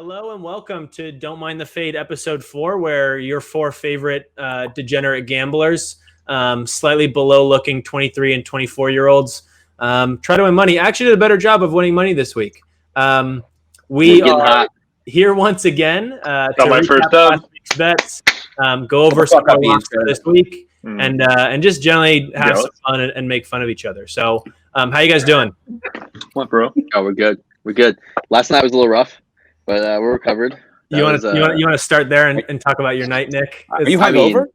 Hello and welcome to Don't Mind the Fade episode 4, where your 4 favorite degenerate gamblers, slightly below looking 23 and 24-year-olds, try to win money. Actually did a better job of winning money this week. We are here once again to recap last week's bets, go over some losses for this week, and just generally have some fun and make fun of each other. So how you guys doing? What, bro? Oh, we're good. We're good. Last night was a little rough, but we're recovered. You want to start there and talk about your night, Nick? Are you hungover?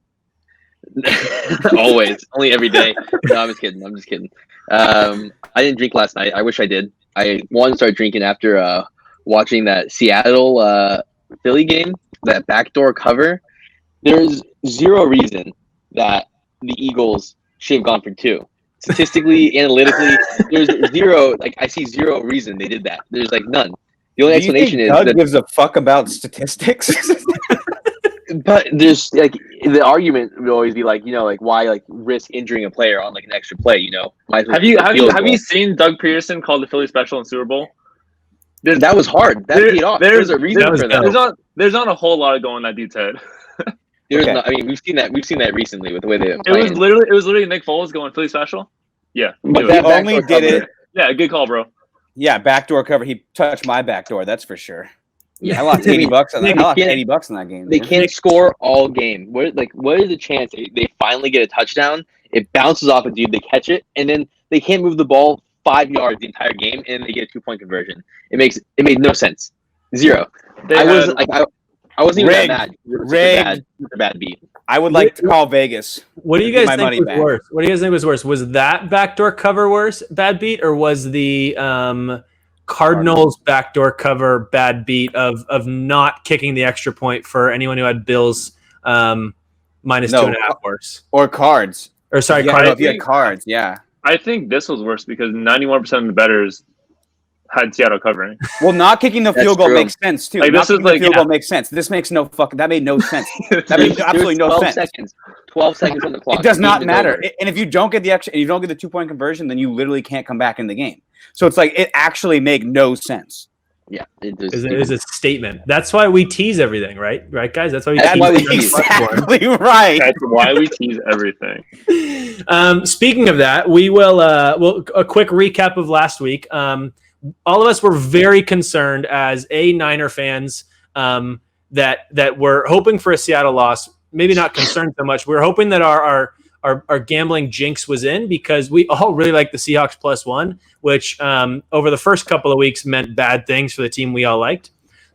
Always, only every day. No, I'm just kidding. I didn't drink last night. I wish I did. I wanted to start drinking after watching that Seattle Philly game, that backdoor cover. There's zero reason that the Eagles should have gone for 2. Statistically, analytically, there's zero. I see zero reason they did that. There's none. The only explanation is Doug gives a fuck about statistics. But there's the argument would always be why risk injuring a player on an extra play. Have you seen Doug Peterson call the Philly special in Super Bowl? That was hard. That paid off. There's a reason for that. There's not a whole lot of going that dude's head. Not, we've seen that recently with the way they. It was literally Nick Foles going Philly special. Yeah, but that only did it. Yeah, good call, bro. Yeah, backdoor cover. He touched my backdoor. That's for sure. Yeah, I lost $80 on that. I lost $80 in that game. They can't score all game. What is the chance they finally get a touchdown? It bounces off a dude. They catch it, and then they can't move the ball 5 yards the entire game, and they get a 2-point conversion. It made no sense. Zero. I wasn't even that mad. It was a bad beat. I would like to call Vegas. What do you guys think was worse? What do you guys think was worse? Was that backdoor cover worse, bad beat, or was the Cardinals backdoor cover bad beat of not kicking the extra point for anyone who had Bills minus 2.5 worse? Or cards. Or sorry, cards. If you had cards, yeah. I think this was worse because 91% of the bettors had Seattle covering. Well, not kicking the field goal makes sense too. The field goal makes sense. This makes no fucking. That made no sense. That made absolutely no sense. 12 seconds on the clock. It does not matter. And if you don't get the extra, and you don't get the 2-point conversion, then you literally can't come back in the game. So it's it actually make no sense. Yeah, it is a statement. That's why we tease everything, right? Right, guys. That's why we tease. Exactly right. That's why we tease everything. Speaking of that, we will. A quick recap of last week. All of us were very concerned as Niner fans that were hoping for a Seattle loss. Maybe not concerned so much. We were hoping that our gambling jinx was in because we all really like the Seahawks +1, which over the first couple of weeks meant bad things for the team we all liked.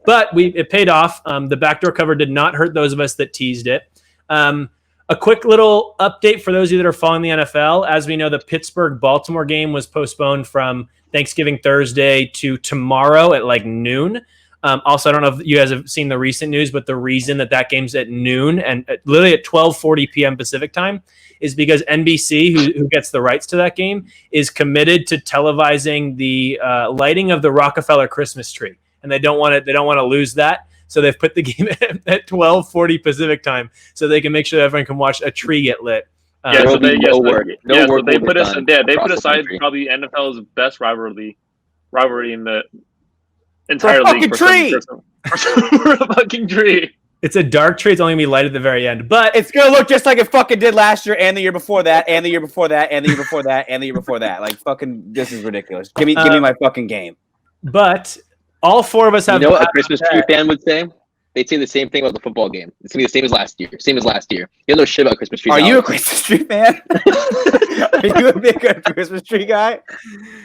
But it paid off. The backdoor cover did not hurt those of us that teased it. A quick little update for those of you that are following the NFL. As we know, the Pittsburgh-Baltimore game was postponed from Thanksgiving Thursday to tomorrow at noon. Also, I don't know if you guys have seen the recent news, but the reason that game's at noon and literally at 12:40 p.m. Pacific time is because NBC, who gets the rights to that game, is committed to televising the lighting of the Rockefeller Christmas tree, and they don't want to lose that. So they've put the game at 12:40 Pacific time so they can make sure that everyone can watch a tree get lit. So they put aside probably NFL's best rivalry in the entire league. For a fucking tree. It's a dark tree. It's only gonna be light at the very end, but it's gonna look just like it fucking did last year, and the year before that, and the year before that, and the year before that, and the year before that. This is ridiculous. Give me my fucking game. But all 4 of us have. You know what a Christmas tree fan would say? They'd say the same thing about the football game. It's gonna be the same as last year. You don't know shit about Christmas trees. Are you a Christmas tree fan? Are you a big Christmas tree guy?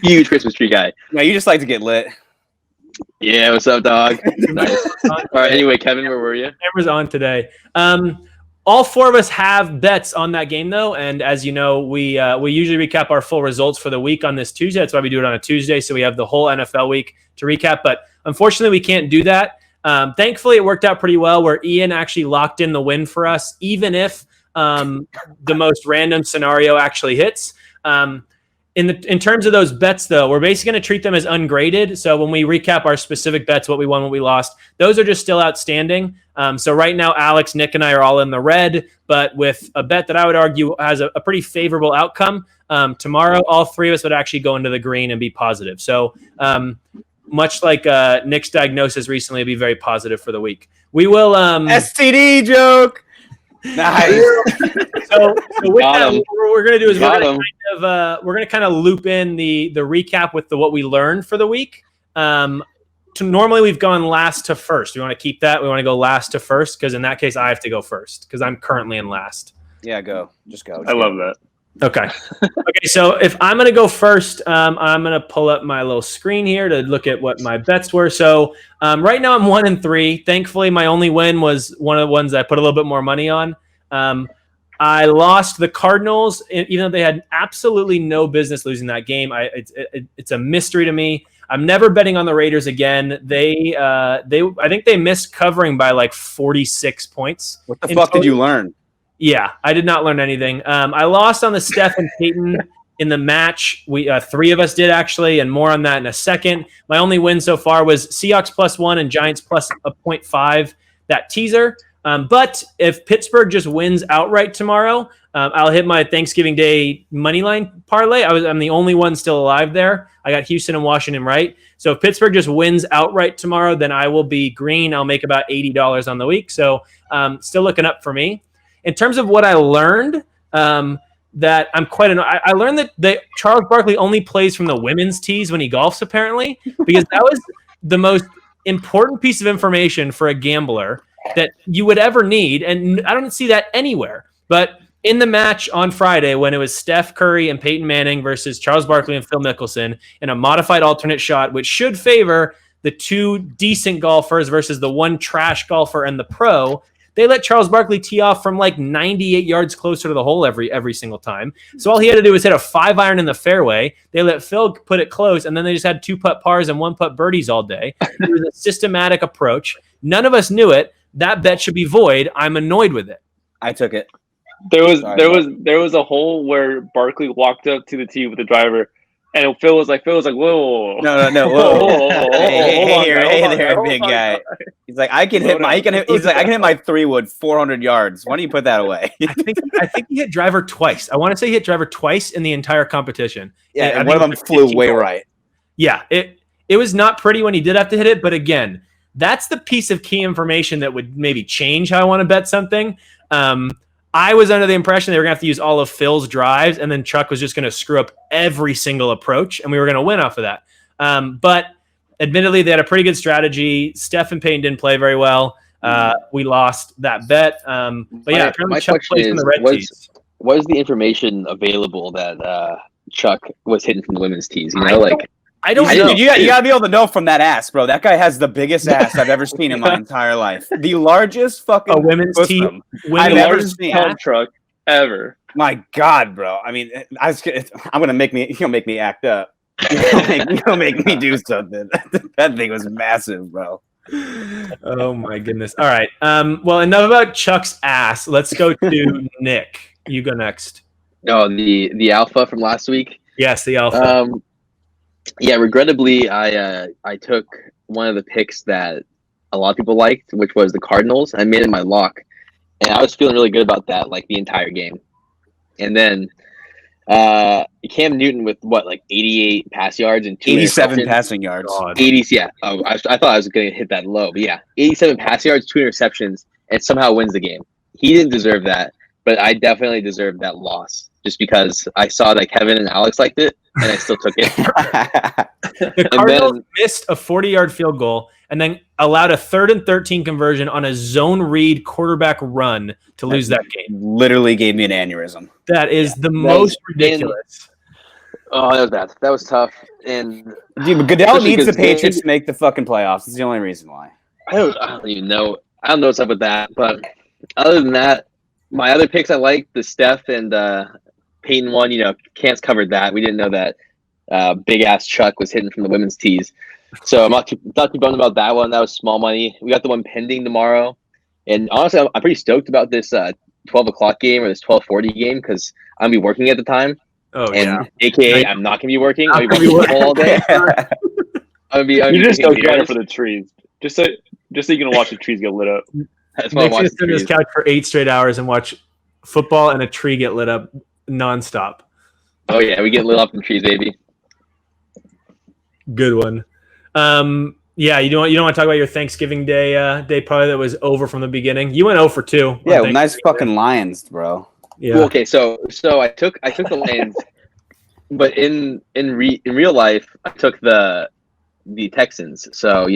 Huge Christmas tree guy. No, you just like to get lit. Yeah, what's up, dog? Nice. All right. Anyway, Kevin, where were you? Camera's on today. All 4 of us have bets on that game, though, and as you know, we usually recap our full results for the week on this Tuesday. That's why we do it on a Tuesday, so we have the whole NFL week to recap. But unfortunately, we can't do that. Thankfully, it worked out pretty well where Ian actually locked in the win for us, even if the most random scenario actually hits. In terms of those bets, though, we're basically going to treat them as ungraded. So when we recap our specific bets, what we won, what we lost, those are just still outstanding. So right now, Alex, Nick, and I are all in the red, but with a bet that I would argue has a pretty favorable outcome. Tomorrow, all 3 of us would actually go into the green and be positive. So much like Nick's diagnosis recently, be very positive for the week. We will STD joke. Nice. So with Got that, him. what we're going to do is Got we're going to kind of loop in the recap with what we learned for the week. Normally we've gone last to first. We want to keep that. We want to go last to first because in that case I have to go first because I'm currently in last. Yeah, go. Just go. I love that. Okay. Okay. So if I'm going to go first, I'm going to pull up my little screen here to look at what my bets were. So right now I'm 1-3. Thankfully, my only win was one of the ones that I put a little bit more money on. I lost the Cardinals, even though they had absolutely no business losing that game. It's a mystery to me. I'm never betting on the Raiders again. I think they missed covering by like 46 points. What the fuck did you learn? Yeah, I did not learn anything. I lost on the Steph and Peyton in the match. We three of us did actually, and more on that in a second. My only win so far was Seahawks +1 and Giants plus a 0.5. That teaser. But if Pittsburgh just wins outright tomorrow, I'll hit my Thanksgiving Day money line parlay. I'm the only one still alive there. I got Houston and Washington right. So if Pittsburgh just wins outright tomorrow, then I will be green. I'll make about $80 on the week. So still looking up for me. In terms of what I learned, that I'm quite I learned that Charles Barkley only plays from the women's tees when he golfs, apparently, because that was the most important piece of information for a gambler that you would ever need. And I don't see that anywhere. But in the match on Friday, when it was Steph Curry and Peyton Manning versus Charles Barkley and Phil Mickelson in a modified alternate shot, which should favor the two decent golfers versus the one trash golfer and the pro, they let Charles Barkley tee off from like 98 yards closer to the hole every single time. So all he had to do was hit a 5-iron in the fairway. They let Phil put it close, and then they just had 2-putt pars and 1-putt birdies all day. It was a systematic approach. None of us knew it. That bet should be void. I'm annoyed with it. I took it. There was a hole where Barkley walked up to the tee with the driver, and Phil was like, whoa. No. Whoa. Hey there, big guy. He's like, I can hit my 3-wood 400 yards. Why don't you put that away? I think he hit driver twice. I want to say he hit driver twice in the entire competition. Yeah, and one of them flew way right. Yeah, it was not pretty when he did have to hit it, but again, that's the piece of key information that would maybe change how I want to bet something. I was under the impression they were going to have to use all of Phil's drives, and then Chuck was just going to screw up every single approach, and we were going to win off of that. But admittedly, they had a pretty good strategy. Steph and Payne didn't play very well. We lost that bet. But yeah, my Chuck question plays is, from the red tees. was the information available that Chuck was hitting from the women's tees? You know, I don't know. You gotta be able to know from that ass, bro. That guy has the biggest ass I've ever seen in my entire life. The largest fucking women's tee I've ever seen. Pump truck ever. My God, bro. I mean, you're gonna make me act up. You're gonna make me do something. That thing was massive, bro. Oh my goodness. All right. Well, enough about Chuck's ass. Let's go to Nick. You go next. Oh, the alpha from last week. Yes, the alpha. Yeah, regrettably, I took one of the picks that a lot of people liked, which was the Cardinals. I made it my lock, and I was feeling really good about that, like the entire game. And then Cam Newton with 88 pass yards and 87 passing yards. 80, yeah. I thought I was going to hit that low, but yeah, 87 pass yards, 2 interceptions, and somehow wins the game. He didn't deserve that, but I definitely deserved that loss just because I saw that Kevin and Alex liked it, and I still took it. The Cardinals missed a 40-yard field goal and then allowed a 3rd and 13 conversion on a zone read quarterback run to lose that game. Literally gave me an aneurysm. That is the most ridiculous. Oh, that was bad. That was tough. And dude, but Goodell needs the Patriots to make the fucking playoffs. It's the only reason why. I don't even know. I don't know what's up with that. But other than that, my other picks I liked, the Steph and Peyton one. Cance covered that. We didn't know that big ass Chuck was hitting from the women's tees. So I'm not too bummed about that one. That was small money. We got the one pending tomorrow. And honestly, I'm pretty stoked about this 12 o'clock game or this 12:40 game because I'm going to be working at the time. Oh, and yeah. AKA, I'm not going to be working. I'll be working all day. You just go for the trees. Just so you can watch the trees get lit up. That's why I'm Nick's going to sit on his couch for 8 straight hours and watch football and a tree get lit up nonstop. Oh, yeah. We get lit up in trees, baby. Good one. Yeah, you don't want to talk about your Thanksgiving day parlay that was over from the beginning. You went 0 for 2. Yeah, nice fucking Lions, bro. Yeah. Well, okay, so I took the Lions, but in real life, I took the Texans. So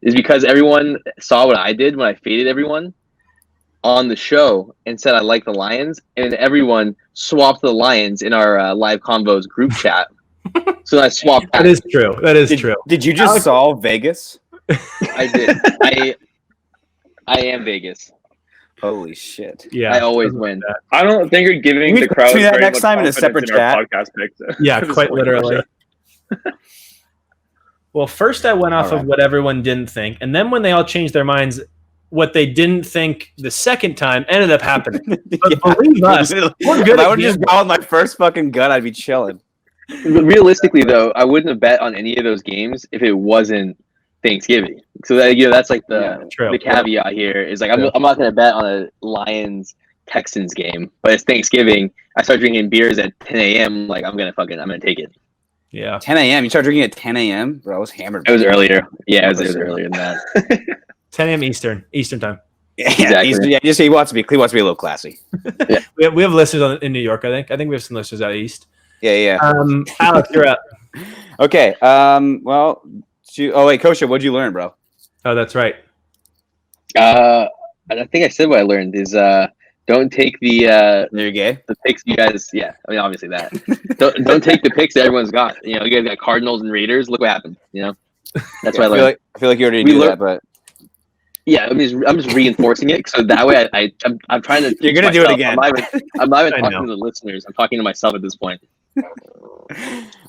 it's because everyone saw what I did when I faded everyone on the show and said I like the Lions, and everyone swapped the Lions in our live convos group chat. So I swapped. That is true. That is true. Did you just solve Vegas? I did. I am Vegas. Holy shit! Yeah, I always win. I don't think you're giving the crowd that very next much time in a confidence separate in our chat. podcast picks. Yeah, quite literally. Well, first I went off of what everyone didn't think, and then when they all changed their minds, what they didn't think the second time ended up happening. But believe us, we're good. If I would just go with my first fucking gut, I'd be chilling. Realistically, though, I wouldn't have bet on any of those games if it wasn't Thanksgiving. So that that's like the caveat here is like I'm not going to bet on a Lions Texans game, but it's Thanksgiving. I start drinking beers at 10 a.m. Like I'm gonna take it. Yeah, 10 a.m. You start drinking at 10 a.m. Bro, I was hammered. It was earlier. Yeah, it was earlier than that. 10 a.m. Eastern time. Yeah, exactly. Just he wants to be a little classy. Yeah. We have listeners in New York. I think we have some listeners out east. Yeah. Alex, you're up. Okay. Well. Oh wait, Kosha, what'd you learn, bro? Oh, that's right. I think I said what I learned is don't take the you're gay. The picks you guys. Yeah, I mean obviously that. don't take the picks that everyone's got. You guys got Cardinals and Raiders. Look what happened. That's what I learned. I feel like you already knew that, but yeah, I'm just reinforcing it. So that way I'm trying to. You're gonna do it again. I'm not even talking to the listeners. I'm talking to myself at this point.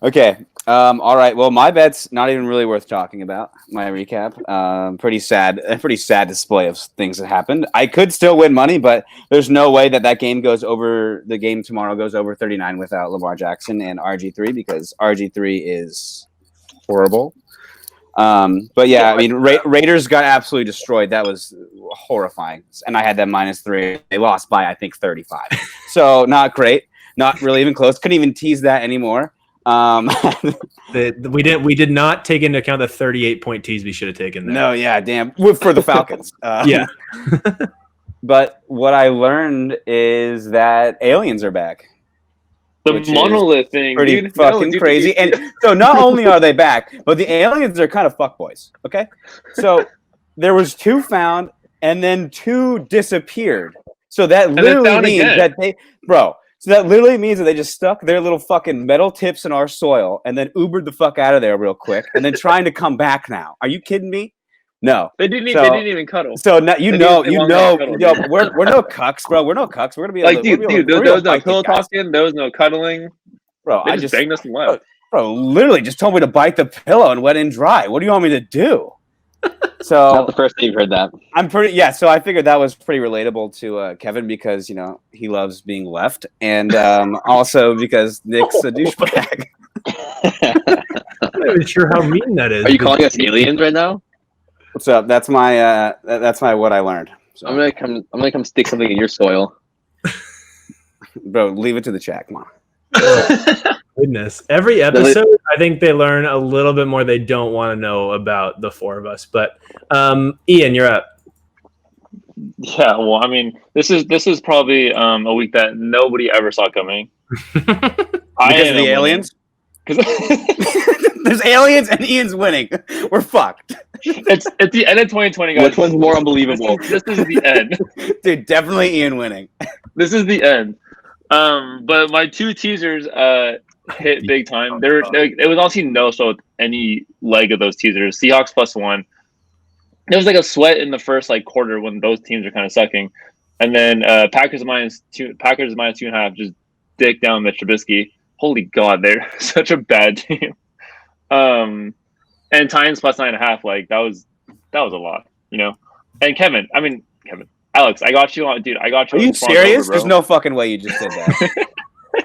Okay. All right. Well, my bet's not even really worth talking about. My recap. Pretty sad display of things that happened. I could still win money, but there's no way that game goes over. The game tomorrow goes over 39 without Lamar Jackson and RG3 because RG3 is horrible. But yeah, I mean, Raiders got absolutely destroyed. That was horrifying, and I had them -3. They lost by I think 35. So not great. Not really even close. Couldn't even tease that anymore. We did not take into account the 38-point tease we should have taken there. No, yeah, damn. For the Falcons. Yeah. But what I learned is that aliens are back. The monolith thing, pretty dude. Fucking crazy. And so not only are they back, but the aliens are kind of fuckboys. Okay, so there was 2 found, and then 2 disappeared. So that literally means that So that literally means that they just stuck their little fucking metal tips in our soil and then Ubered the fuck out of there real quick and then trying to come back now. Are you kidding me? No. They didn't even cuddle. So now we're no cucks, bro. We're no cucks. We're gonna be like, dude, there was no pillow talking, there was no cuddling. Bro, I just banged us and left. Bro, literally just told me to bite the pillow and wet and dry. What do you want me to do? So not the first time you've heard that. So I figured that was pretty relatable to Kevin because he loves being left, and also because Nick's a douchebag. I'm not even sure how mean that is. Are you calling us aliens right now? What's up? That's my what I learned. So. I'm gonna come stick something in your soil. Bro, leave it to the chat, come on. Goodness. Every episode, I think they learn a little bit more they don't want to know about the 4 of us. But Ian, you're up. Yeah, well, I mean, this is probably a week that nobody ever saw coming. Because of the aliens? Because there's aliens and Ian's winning. We're fucked. It's the end of 2020, guys. Which one's more unbelievable? This is the end. Dude, definitely Ian winning. This is the end. But my 2 teasers hit big time. It was honestly no so with any leg of those teasers. Seahawks +1. There was like a sweat in the first quarter when those teams are kind of sucking, and then Packers -2.5 just dick down Mitch Trubisky. Holy God, they're such a bad team. And Titans +9.5. That was a lot, And Alex, I got you on, dude. I got you. Are you serious? There's no fucking way you just did that.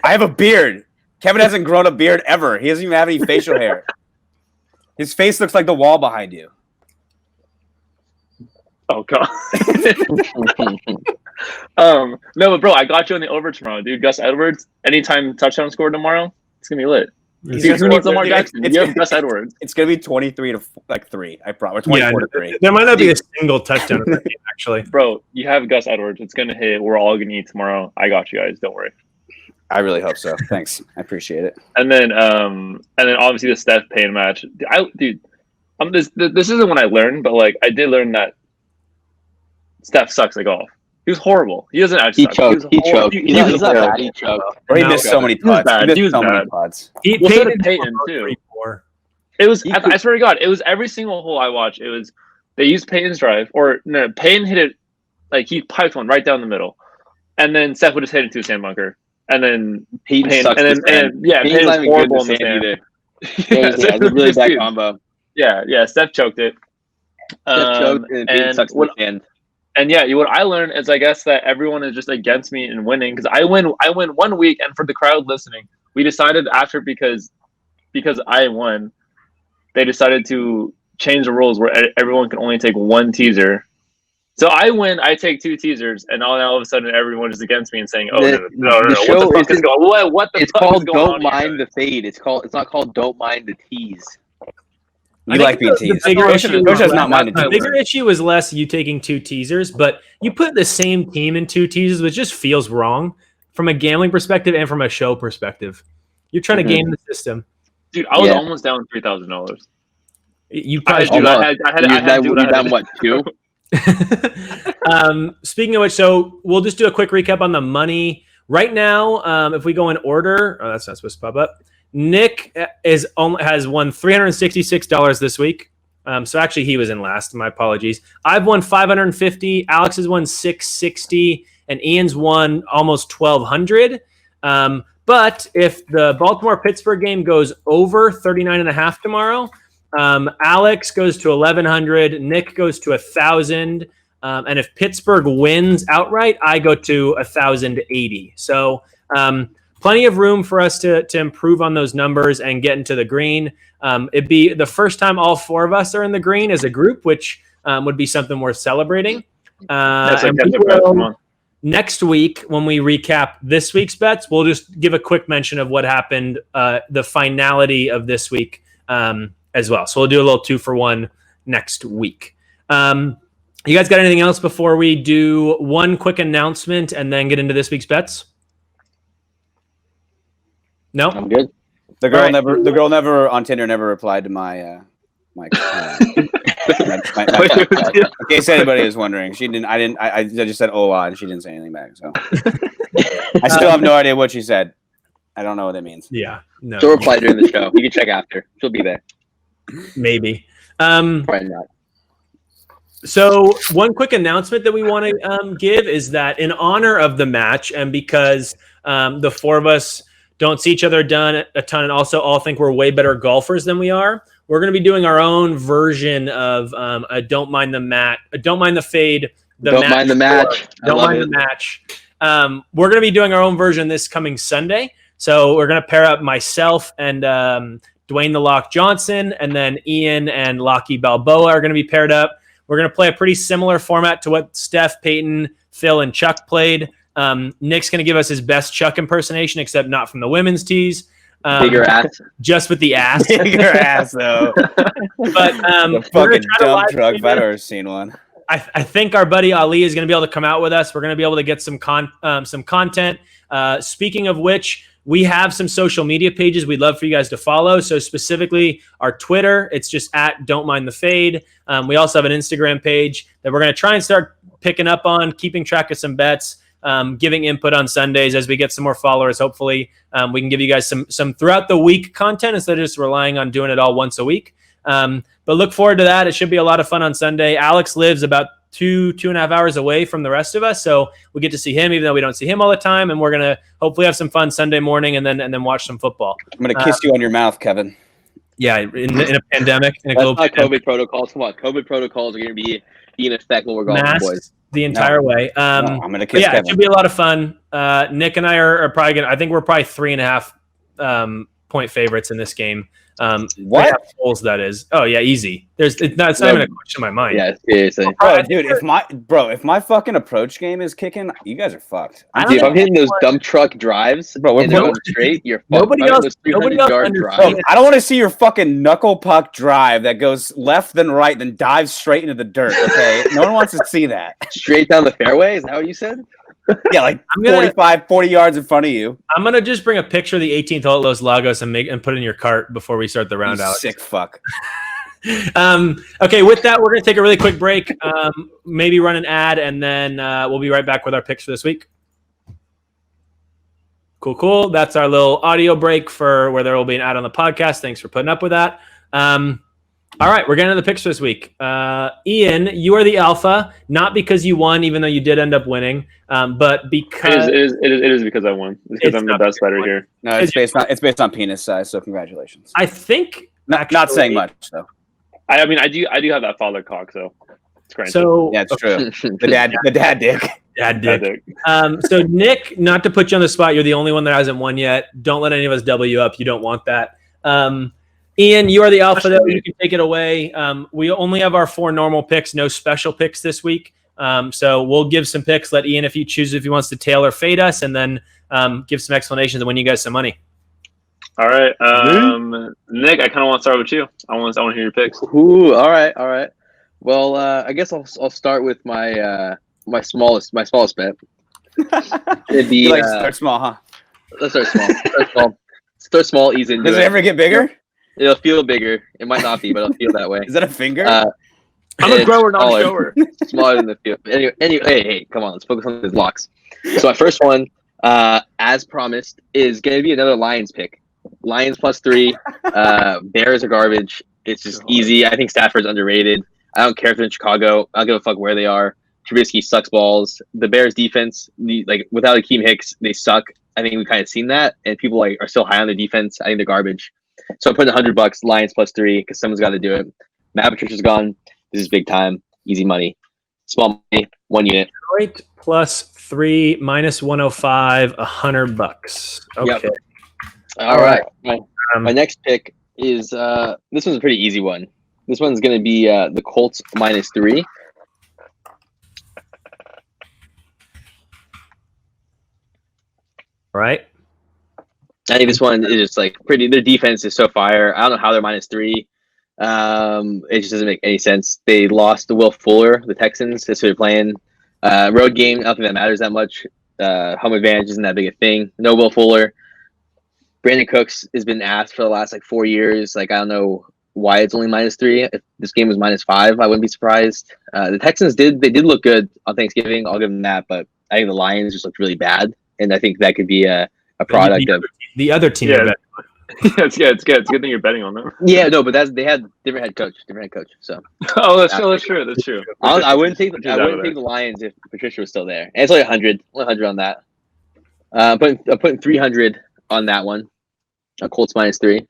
I have a beard. Kevin hasn't grown a beard ever. He doesn't even have any facial hair. His face looks like the wall behind you. Oh God. No, but bro, I got you on the over tomorrow, dude. Gus Edwards, anytime touchdown score tomorrow, it's gonna be lit. He's You gonna want be- Lamar Jackson. it's- You have Gus Edwards. It's gonna be 23 to 3. I promise. 24 to 3. there might not be a single touchdown in that game, actually. Bro, you have Gus Edwards. It's gonna hit. We're all gonna eat tomorrow. I got you guys. Don't worry. I really hope so. Thanks. I appreciate it. And then obviously the Steph Payne match. This isn't what I learned, but like I did learn that Steph sucks at golf. He was horrible. He doesn't actually. He choked. He choked. He's not bad. He choked. Or he No, missed so many he was putts. bad. He was so many bad. putts. Well, so did Peyton, about too. 3-4. It was. I swear to God, it was every single hole I watched. It was they used Peyton's drive, or no, Peyton hit it like he piped one right down the middle, and then Steph would just hit it to the sand bunker, and then Peyton Payne, sucks. and then Payne Payne's was not even good horrible in in the sand. either. Yeah, it's a really bad combo. Yeah, Steph choked it. Steph choked and Peyton sucks in the sand. And yeah, what I learned is I guess that everyone is just against me in winning because I win 1 week, and for the crowd listening, we decided after because I won, they decided to change the rules where everyone can only take 1 teaser. So I win, I take 2 teasers, and all of a sudden everyone is against me and saying, "Oh no, The what show the fuck is going? What the It's fuck called is going on Don't here?" Mind the Fade. It's not called Don't Mind the Tease. I You think like being teased. The bigger issue, Marcoccio's not minded the too. bigger issue was less you taking 2 teasers, but you put the same team in 2 teasers, which just feels wrong from a gambling perspective and from a show perspective. You're trying to game the system. Dude, I was Yeah. almost down $3,000. You I probably had to do You've that. done what, 2? Speaking of which, so we'll just do a quick recap on the money right now. If we go in order, that's not supposed to pop up. Nick has won $366 this week. So actually, he was in last. My apologies. I've won $550. Alex has won $660, and Ian's won almost $1,200. But if the Baltimore-Pittsburgh game goes over 39.5 tomorrow, Alex goes to $1,100, Nick goes to $1,000, and if Pittsburgh wins outright, I go to $1,080. So plenty of room for us to improve on those numbers and get into the green. It'd be the first time all 4 of us are in the green as a group, which would be something worth celebrating. And we will, next week, when we recap this week's bets, we'll just give a quick mention of what happened, the finality of this week as well. So we'll do a little 2-for-1 next week. You guys got anything else before we do one quick announcement and then get into this week's bets? No? I'm good. The girl All right. The girl never on Tinder never replied to my in case anybody was wondering, she didn't. I just said "hola" and she didn't say anything back. So I still have no idea what she said. I don't know what that means. Yeah. No. She'll reply during the show. You can check after. She'll be there. Maybe. Probably not. So one quick announcement that we want to give is that in honor of the match, and because the 4 of us don't see each other a ton, and also all think we're way better golfers than we are, we're going to be doing our own version of a Don't Mind the Fade. Don't mind the match. Don't mind the match. We're going to be doing our own version this coming Sunday. So we're going to pair up myself and Dwayne the Lock Johnson, and then Ian and Lockie Balboa are going to be paired up. We're going to play a pretty similar format to what Steph, Peyton, Phil, and Chuck played. Nick's going to give us his best Chuck impersonation, except not from the women's tees. Bigger ass. Just with the ass. Bigger ass though. But The we're gonna fucking try to dump live truck. stream If I've it. ever seen one. I think our buddy Ali is going to be able to come out with us. We're going to be able to get some content. Speaking of which, we have some social media pages we'd love for you guys to follow. So specifically our Twitter, it's just at Don't Mind the Fade. We also have an Instagram page that we're going to try and start picking up on, keeping track of some bets, giving input on Sundays as we get some more followers. Hopefully we can give you guys some throughout the week content instead of just relying on doing it all once a week. But look forward to that. It should be a lot of fun on Sunday. Alex lives about 2.5 hours away from the rest of us, so we get to see him even though we don't see him all the time, and we're going to hopefully have some fun Sunday morning and then watch some football. I'm gonna kiss you on your mouth, Kevin. Yeah, in a pandemic, in a That's global not pandemic. COVID protocols. Come on, COVID protocols are going to be in effect when we're golfing, Masks boys. the entire way. No, I'm gonna But kiss yeah, it Kevin. should be a lot of fun. Nick and I are probably going to, I think we're probably 3.5 point favorites in this game. What? They have holes, that is. Oh yeah, easy. It's not even a question in my mind. Yeah, seriously. Bro, dude, if my fucking approach game is kicking, you guys are fucked. Dude, if I'm hitting those dump truck drives, Bro, and they're going straight, you're fucked. Nobody If I'm hitting else- those nobody 300 else yard understands. drives. I don't want to see your fucking knuckle puck drive that goes left then right then dives straight into the dirt. Okay, no one wants to see that. Straight down the fairway? Is that what you said? Yeah, like I'm gonna- 40 yards in front of you. I'm gonna just bring a picture of the 18th hole at Los Lagos and put it in your cart before we start the round You out. sick fuck. Okay, with that, we're gonna take a really quick break. Maybe run an ad, and then we'll be right back with our picks for this week. Cool. That's our little audio break for where there will be an ad on the podcast. Thanks for putting up with that. All right, we're getting to the picks this week. Ian, you are the alpha, not because you won, even though you did end up winning, but because It is because I won. It's because I'm the not best because better you won. here. No, it's based on penis size. So congratulations. I think Not saying much though. I mean, I do have that father cock, so it's great. so. Yeah, it's true. The dad dick. Dad dick. So Nick, not to put you on the spot, you're the only one that hasn't won yet. Don't let any of us double you up. You don't want that. Ian, you are the alpha though. You can take it away. We only have our 4 normal picks, no special picks this week. So we'll give some picks. Let Ian, if he chooses, if he wants to tail or fade us, and then give some explanations and win you guys some money. All right, Nick, I kind of want to start with you. I want to hear your picks. Ooh, all right. Well, I guess I'll start with my my smallest bet. It'd be You like start small, huh? let's start small. Start small, ease into Does it ever get bigger? It'll feel bigger. It might not be, but it'll feel that way. Is that a finger? I'm a It's grower, not a smaller. shower. Smaller than the field. Anyway, hey, come on, let's focus on these locks. So my first one, as promised, is going to be another Lions pick. Lions +3. Bears are garbage. It's just easy. I think Stafford's underrated. I don't care if they're in Chicago. I don't give a fuck where they are. Trubisky sucks balls. The Bears defense, without Akeem Hicks, they suck. I think we've kind of seen that, and people are still high on their defense. I think they're garbage. So I'm putting $100 Lions +3 because someone's got to do it. Matt Patricia's gone. This is big time. Easy money. Small money. 1 unit. Detroit +3 -105, $100. Okay. Yep. All right. My next pick is this one's a pretty easy one. This one's going to be the Colts -3. Right. I think this one is just pretty. Their defense is so fire. I don't know how they're -3. It just doesn't make any sense. They lost to Will Fuller, the Texans. That's who they're playing. Road game. I don't think that matters that much. Home advantage isn't that big a thing. No Will Fuller. Brandon Cooks has been asked for the last 4 years. I don't know why it's only -3. If this game was -5, I wouldn't be surprised. The Texans did look good on Thanksgiving. I'll give them that, but I think the Lions just looked really bad, and I think that could be a product of the other team. Yeah. It's good. It's good thing you're betting on them. Yeah, no, but they had different head coach. So Oh, that's true. That's true. I wouldn't take Patricia's out of the Lions if Patricia was still there. And it's only 100 on that. I'm putting 300 on that one. Colts -3.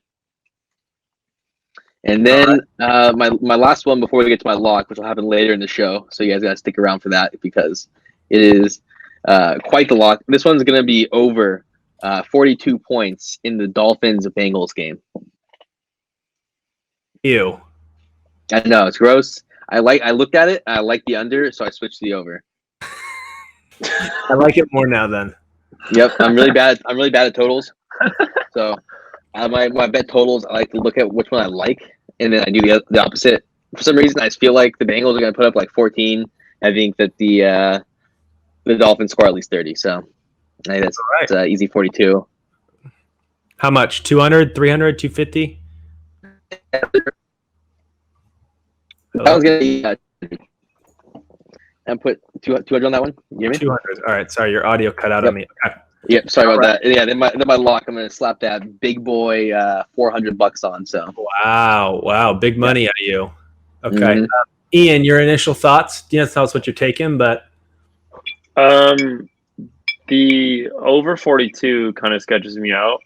And then my last one before we get to my lock, which will happen later in the show. So you guys got to stick around for that because it is quite the lock. This one's going to be over 42 points in the Dolphins-Bengals game. Ew. I know it's gross. I looked at it. I like the under, so I switched to the over. I like it more now then. Yep, I'm really bad. I'm really bad at totals. So my bet totals, I like to look at which one I like, and then I do the opposite. For some reason, I just feel like the Bengals are going to put up 14. I think that the Dolphins score at least 30. So I think that's easy 42. How much? 200, 300, 250? That one's going to be. And put 200 on that one. You hear me? 200. All right. Sorry, your audio cut out on me. Okay. Yep. Sorry about that. Yeah. Then my lock. I'm gonna slap that big boy $400 on. So. Wow. Big money out of you. Okay. Mhm. Ian, your initial thoughts? You don't tell us what you're taking, but The over 42 kind of sketches me out.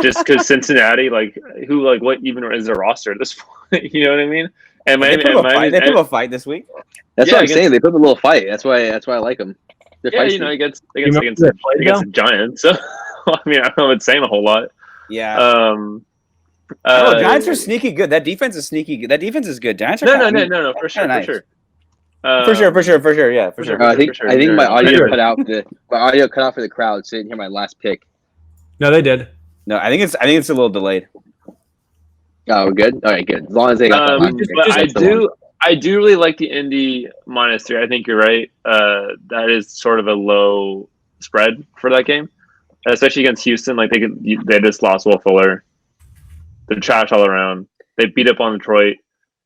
Just because Cincinnati, what even is their roster at this point? You know what I mean? And They put up a fight this week. That's Yeah, what I'm saying. They put up a little fight. That's why I like them. against remember the the play, Giants. So I mean, I don't know if it's saying a whole lot. Yeah. Giants are sneaky good. That defense is sneaky good. That defense is good. Giants are No, for sure, nice. for sure. For sure. I think my audio Sure. cut out my audio cut out for the crowd, so I didn't hear my last pick. No, they did. No, I think it's a little delayed. Oh, we're good. All right, good. As long as they got that last pick. But that's the one. I do really like the Indy -3. I think you're right. That is sort of a low spread for that game, especially against Houston. Like they just lost Will Fuller. They're trash all around. They beat up on Detroit,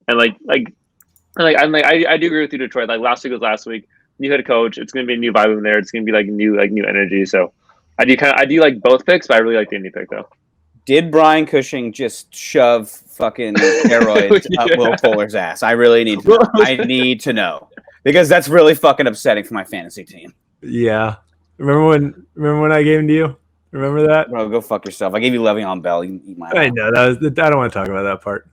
and I do agree with you, Detroit. Like last week was last week. New head coach. It's going to be a new vibe in there. It's going to be new energy. So I do like both picks, but I really like the Indy pick though. Did Brian Cushing just shove fucking steroids up Will Fuller's ass? I really need to know. I need to know. Because that's really fucking upsetting for my fantasy team. Yeah. Remember when I gave him to you? Remember that? Bro, go fuck yourself. I gave you Le'Veon Bell. You can eat my I know. I don't want to talk about that part.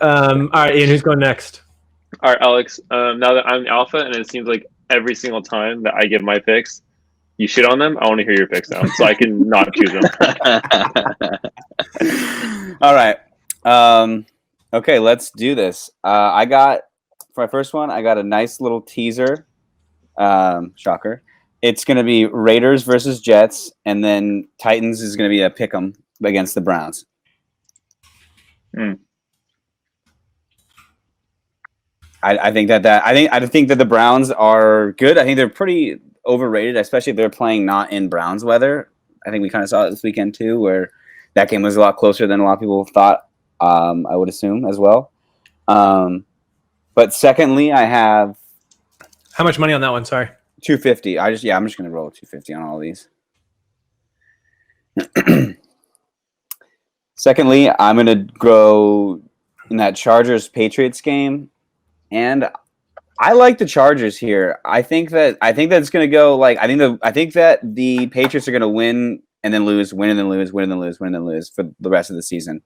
All right, Ian, who's going next? All right, Alex. Now that I'm alpha, and it seems like every single time that I give my picks, you shit on them. I want to hear your picks now, so I can not choose them. All right. Okay, let's do this. For my first one, I got a nice little teaser. Shocker. It's going to be Raiders versus Jets, and then Titans is going to be a pick 'em against the Browns. I think that the Browns are good. I think they're pretty overrated, especially if they're playing not in Browns weather. I think we kind of saw it this weekend too, where that game was a lot closer than a lot of people thought. I would assume as well. But secondly, I have How much money on that one? Sorry. 250. I'm just going to roll 250 on all these. Secondly, I'm going to go in that Chargers Patriots game, and I like the Chargers here. I think that it's going to go I think that the Patriots are going to win and then lose, win and then lose, win and then lose, win and then lose for the rest of the season.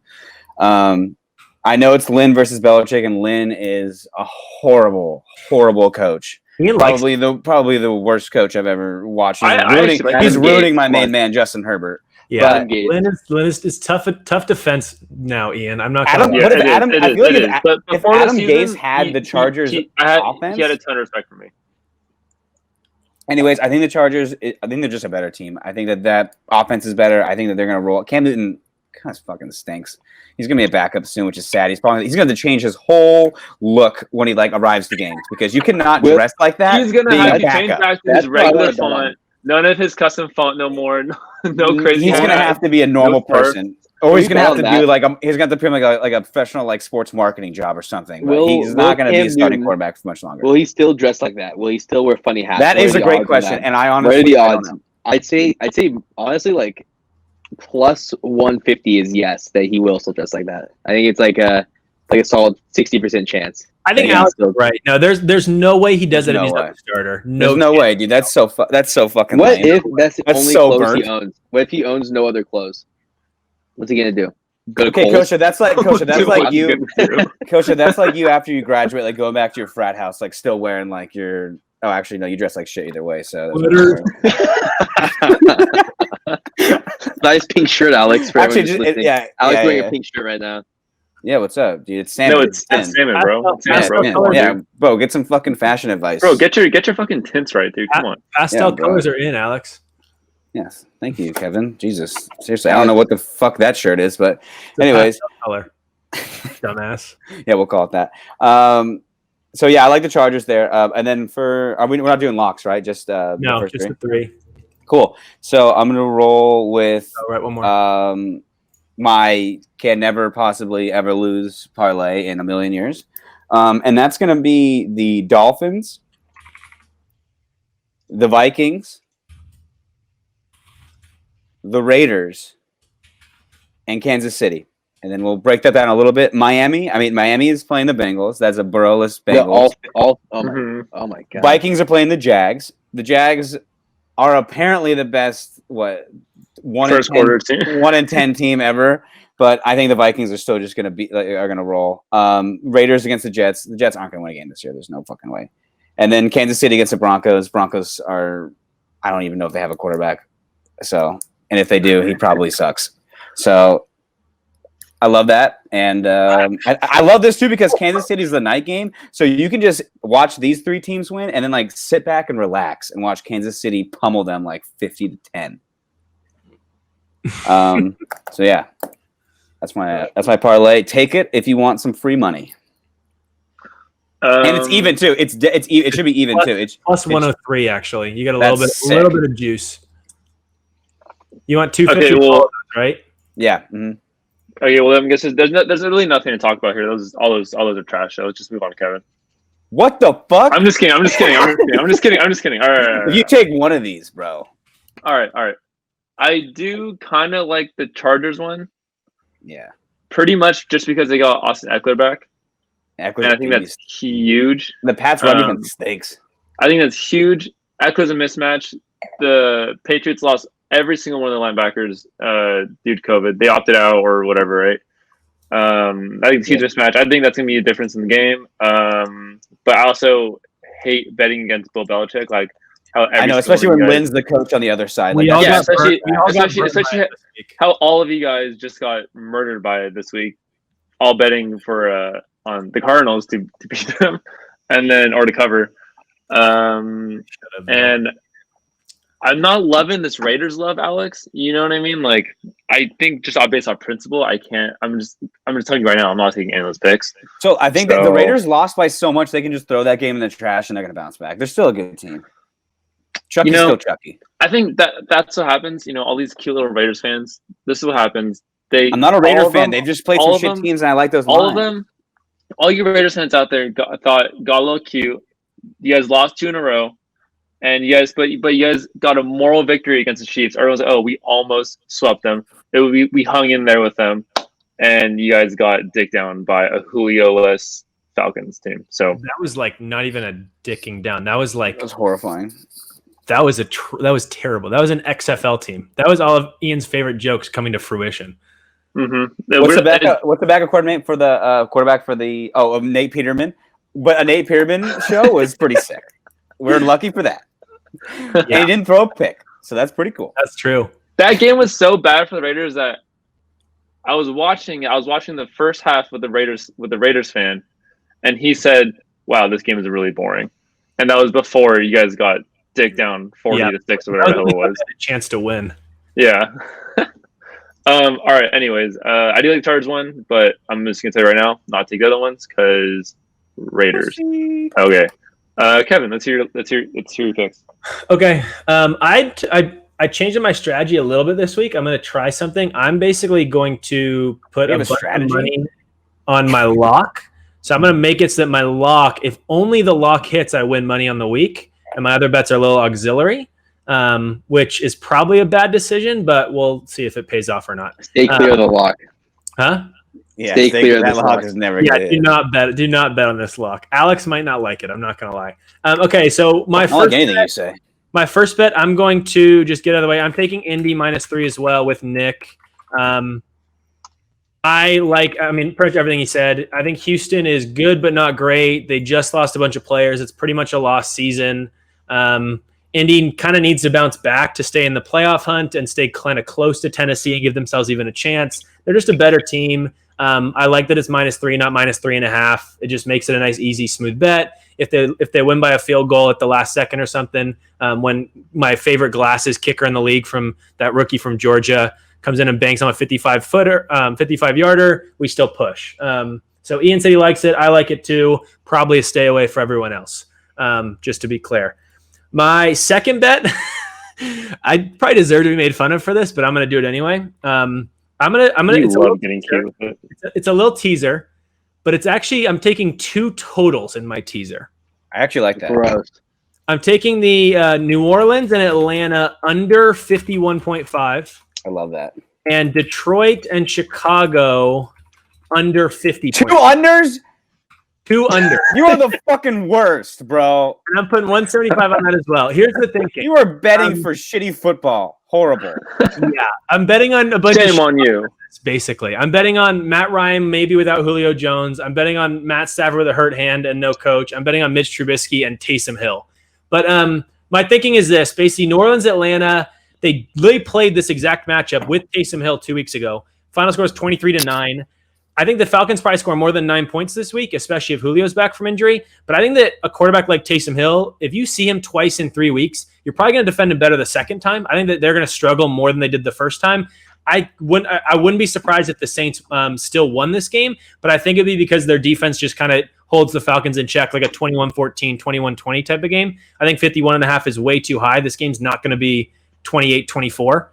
I know it's Lynn versus Belichick, and Lynn is a horrible, horrible coach. Probably the worst coach I've ever watched. He's ruining my main man, Justin Herbert. Yeah, Lynn is tough defense now, Ian. I'm not. If Adam Gase had the Chargers offense, he had a ton of respect for me. Anyways, I think the Chargers. I think they're just a better team. I think that offense is better. I think that they're going to roll. Cam Newton kind of fucking stinks. He's going to be a backup soon, which is sad. He's going to have to change his whole look when he arrives to games, because you cannot dress like that. He's going to have to change back to his regular font. None of his custom font no more. No crazy. He's going to have to be a normal person. Or he's going to have to do he's going to put him like a professional sports marketing job or something. But he's not going to be a starting quarterback for much longer. Will he still dress like that? Will he still wear funny hats? That is a great question, and I honestly don't know. I'd say honestly plus 150 is yes that he will still dress like that. I think it's like a solid 60% chance. I think Alex is right. No, there's no way he does it if he's not the starter. There's no way, dude. That's so fucking. What if that's the only clothes he owns? What if he owns no other clothes? What's he gonna do? Go to Kohl's? Kosha, that's like you. Kosha, that's like you after you graduate, going back to your frat house, still wearing your. Oh, actually, no, you dress like shit either way. So. Nice pink shirt, Alex. Actually, Alex wearing a pink shirt right now. Yeah, what's up, dude? It's salmon. No, it's salmon, bro. Yeah, bro, get some fucking fashion advice. Bro, get your fucking tints right, dude. Come on. Pastel colors are in, Alex. Yes, thank you, Kevin. Jesus, seriously, I don't know what the fuck that shirt is, but anyways, color. Dumbass. Yeah, we'll call it that. So yeah, I like the Chargers there. And then we're not doing locks, right? Just no, just the three. Cool. So I'm gonna roll with one more. My can never possibly ever lose parlay in a million years, and that's gonna be the Dolphins, the Vikings, the Raiders, and Kansas City. And then we'll break that down a little bit. Miami is playing the Bengals. That's a Burrow-less Bengals. Oh my god. Vikings are playing the Jags. The Jags are apparently the best 1 in 10 team ever. But I think the Vikings are still just going to are going to roll. Raiders against the Jets. The Jets aren't going to win a game this year. There's no fucking way. And then Kansas City against the Broncos. Broncos are, I don't even know if they have a quarterback. So, and if they do, he probably sucks. So I love that, and I love this too because Kansas City is the night game, so you can just watch these 3 teams win, and then like sit back and relax and watch Kansas City pummel them like 50-10. So yeah, that's my parlay. Take it if you want some free money, and it's even too. It should be even too. It's plus 103 actually. You got a That's little bit of juice. You want 250, Okay, well, right? yeah. Mm-hmm. Okay, well, I guess there's really nothing to talk about here. All those are trash. So let's just move on, Kevin. What the fuck? I'm just kidding. All right. If you take one of these, bro. All right. I do kind of like the Chargers one. Yeah. Pretty much just because they got Austin Eckler back. And I think that's huge. The Pats run even stinks. I think that's huge. Eckler's a mismatch. The Patriots lost every single one of the linebackers due to COVID. They opted out or whatever, right? I think it's a huge mismatch. I think that's going to be a difference in the game. But I also hate betting against Bill Belichick. Like how I know, especially when Lynn's the coach on the other side. Like, especially how all of you guys just got murdered by it this week, all betting for on the Cardinals to beat them, and then or to cover. And I'm not loving this Raiders love, Alex. You know what I mean? Like, I think just based on principle, I can't. I'm just telling you right now, I'm not taking any of those picks. So I think that the Raiders lost by so much they can just throw that game in the trash and they're going to bounce back. They're still a good team. Chucky's still Chucky. I think that's what happens. You know, all these cute little Raiders fans. This is what happens. I'm not a Raider fan. They've just played some shit teams, and I like those. All of them. All you Raiders fans out there got a little cute. You guys lost 2 in a row. And you guys, but you guys got a moral victory against the Chiefs. Everyone's like, "Oh, we almost swept them. We hung in there with them," and you guys got dicked down by a Julio-less Falcons team. So that was like not even a dicking down. That was horrifying. That was terrible. That was an XFL team. That was all of Ian's favorite jokes coming to fruition. Mm-hmm. What's the backup coordinator for the quarterback for the Nate Peterman? But a Nate Peterman show was pretty sick. We're lucky for that. Yeah. And he didn't throw a pick, so that's pretty cool. That's true. That game was so bad for the Raiders that I was watching the first half with the Raiders fan, and he said, "Wow, this game is really boring." And that was before you guys got dicked down 40-6 or whatever the hell it was. A chance to win. Yeah. All right. Anyways, I do like the Chargers one, but I'm just gonna tell you right now, not take the other ones because Raiders. Okay. Kevin, let's hear your picks. Okay. I changed my strategy a little bit this week. I'm going to try something. I'm basically going to put a bunch of money on my lock. So I'm going to make it so that my lock, if only the lock hits, I win money on the week. And my other bets are a little auxiliary, which is probably a bad decision, but we'll see if it pays off or not. Stay clear of the lock. Huh? Yeah, stay clear. That lock is never good. Yeah, do not bet on this lock. Alex might not like it. I'm not gonna lie. Okay, so my first bet, I'm going to just get out of the way. I'm taking Indy -3 as well with Nick. Pretty much everything he said. I think Houston is good but not great. They just lost a bunch of players. It's pretty much a lost season. Indy kind of needs to bounce back to stay in the playoff hunt and stay kind of close to Tennessee and give themselves even a chance. They're just a better team. I like that it's -3, not -3.5. It just makes it a nice, easy, smooth bet. If they win by a field goal at the last second or something, when my favorite glasses kicker in the league from that rookie from Georgia comes in and banks on a 55-yarder, we still push. So Ian said he likes it. I like it too. Probably a stay away for everyone else, just to be clear. My second bet, I probably deserve to be made fun of for this, but I'm going to do it anyway. It's a little teaser, but it's actually, I'm taking 2 totals in my teaser. I actually like that. Gross. I'm taking the New Orleans and Atlanta under 51.5. I love that. And Detroit and Chicago under 50. 2 unders? 2 under. You are the fucking worst, bro. And I'm putting 175 on that as well. Here's the thinking. You are betting for shitty football. Horrible. Yeah, I'm betting on a bunch Shame on you. Basically, I'm betting on Matt Ryan maybe without Julio Jones. I'm betting on Matt Stafford with a hurt hand and no coach. I'm betting on Mitch Trubisky and Taysom Hill. But my thinking is this: basically, New Orleans, Atlanta, they played this exact matchup with Taysom Hill 2 weeks ago. Final score is 23-9. I think the Falcons probably score more than 9 points this week, especially if Julio's back from injury. But I think that a quarterback like Taysom Hill, if you see him twice in 3 weeks, you're probably going to defend him better the second time. I think that they're going to struggle more than they did the first time. I wouldn't be surprised if the Saints still won this game, but I think it'd be because their defense just kind of holds the Falcons in check, like a 21-14, 21-20 type of game. I think 51.5 is way too high. This game's not going to be 28-24.